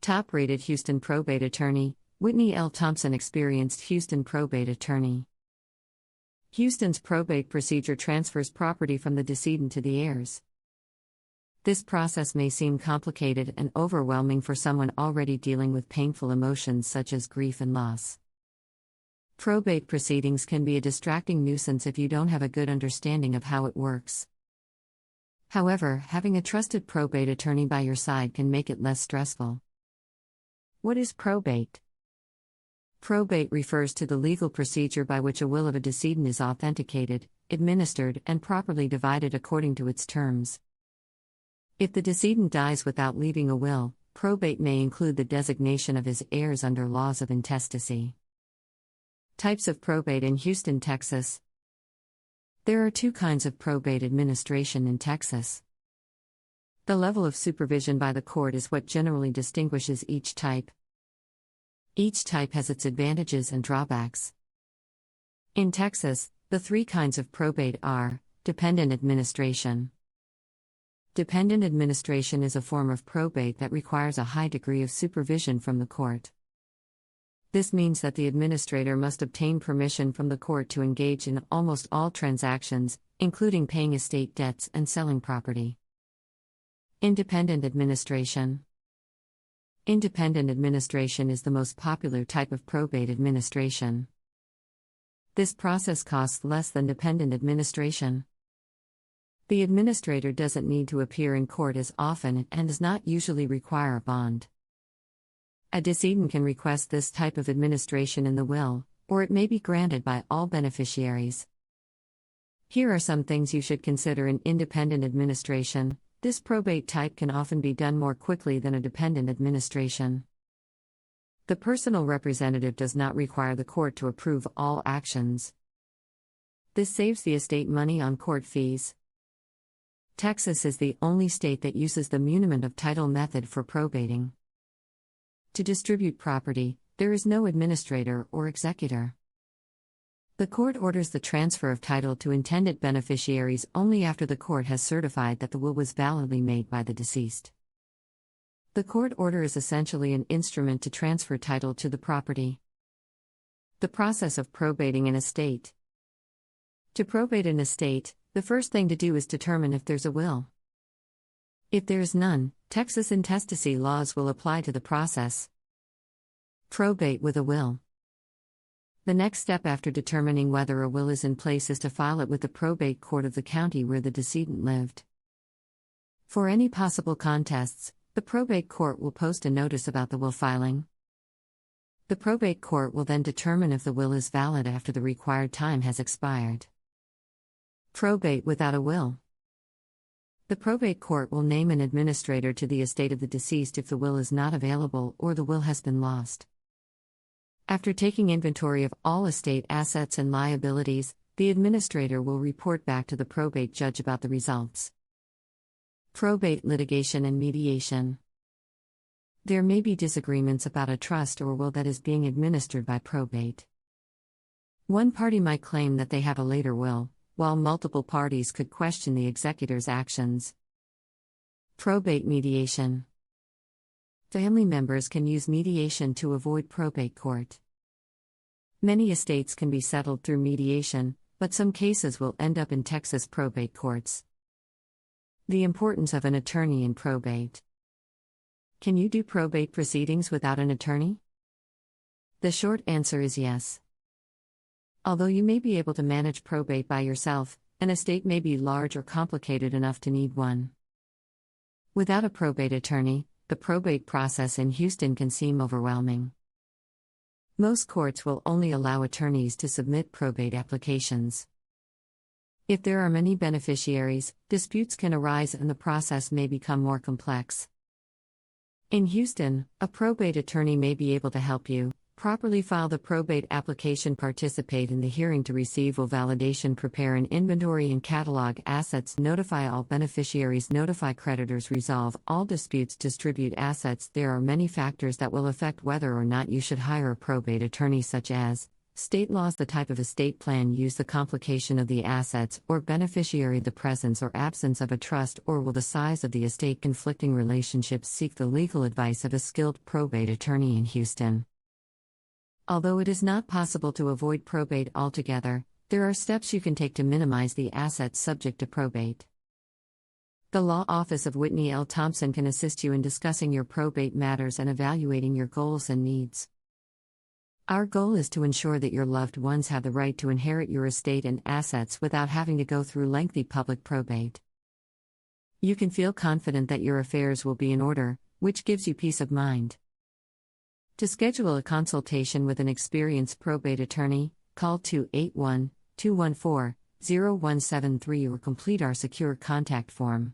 Top-rated Houston probate attorney, Whitney L. Thompson, experienced Houston probate attorney. Houston's probate procedure transfers property from the decedent to the heirs. This process may seem complicated and overwhelming for someone already dealing with painful emotions such as grief and loss. Probate proceedings can be a distracting nuisance if you don't have a good understanding of how it works. However, having a trusted probate attorney by your side can make it less stressful. What is probate? Probate refers to the legal procedure by which a will of a decedent is authenticated, administered, and properly divided according to its terms. If the decedent dies without leaving a will, probate may include the designation of his heirs under laws of intestacy. Types of probate in Houston, Texas. There are two kinds of probate administration in Texas. The level of supervision by the court is what generally distinguishes each type. Each type has its advantages and drawbacks. In Texas, the three kinds of probate are: dependent administration. Dependent administration is a form of probate that requires a high degree of supervision from the court. This means that the administrator must obtain permission from the court to engage in almost all transactions, including paying estate debts and selling property. Independent administration. Independent administration is the most popular type of probate administration. This process costs less than dependent administration. The administrator doesn't need to appear in court as often and does not usually require a bond. A decedent can request this type of administration in the will, or it may be granted by all beneficiaries. Here are some things you should consider in independent administration. This probate type can often be done more quickly than a dependent administration. The personal representative does not require the court to approve all actions. This saves the estate money on court fees. Texas is the only state that uses the muniment of title method for probating. To distribute property, there is no administrator or executor. The court orders the transfer of title to intended beneficiaries only after the court has certified that the will was validly made by the deceased. The court order is essentially an instrument to transfer title to the property. The process of probating an estate. To probate an estate, the first thing to do is determine if there's a will. If there is none, Texas intestacy laws will apply to the process. Probate with a will. The next step after determining whether a will is in place is to file it with the probate court of the county where the decedent lived. For any possible contests, the probate court will post a notice about the will filing. The probate court will then determine if the will is valid after the required time has expired. Probate without a will. The probate court will name an administrator to the estate of the deceased if the will is not available or the will has been lost. After taking inventory of all estate assets and liabilities, the administrator will report back to the probate judge about the results. Probate litigation and mediation. There may be disagreements about a trust or will that is being administered by probate. One party might claim that they have a later will, while multiple parties could question the executor's actions. Probate mediation. Family members can use mediation to avoid probate court. Many estates can be settled through mediation, but some cases will end up in Texas probate courts. The importance of an attorney in probate. Can you do probate proceedings without an attorney? The short answer is yes. Although you may be able to manage probate by yourself, an estate may be large or complicated enough to need one. Without a probate attorney, the probate process in Houston can seem overwhelming. Most courts will only allow attorneys to submit probate applications. If there are many beneficiaries, disputes can arise and the process may become more complex. In Houston, a probate attorney may be able to help you properly file the probate application, participate in the hearing to receive will validation, prepare an inventory and catalog assets, notify all beneficiaries, notify creditors, resolve all disputes, distribute assets. There are many factors that will affect whether or not you should hire a probate attorney, such as State laws. The type of estate plan use the complication of the assets or beneficiary, the presence or absence of a trust, or will the size of the estate. Conflicting relationships. Seek the legal advice of a skilled probate attorney in Houston. Although it is not possible to avoid probate altogether, there are steps you can take to minimize the assets subject to probate. The Law Office of Whitney L. Thompson can assist you in discussing your probate matters and evaluating your goals and needs. Our goal is to ensure that your loved ones have the right to inherit your estate and assets without having to go through lengthy public probate. You can feel confident that your affairs will be in order, which gives you peace of mind. To schedule a consultation with an experienced probate attorney, call 281-214-0173 or complete our secure contact form.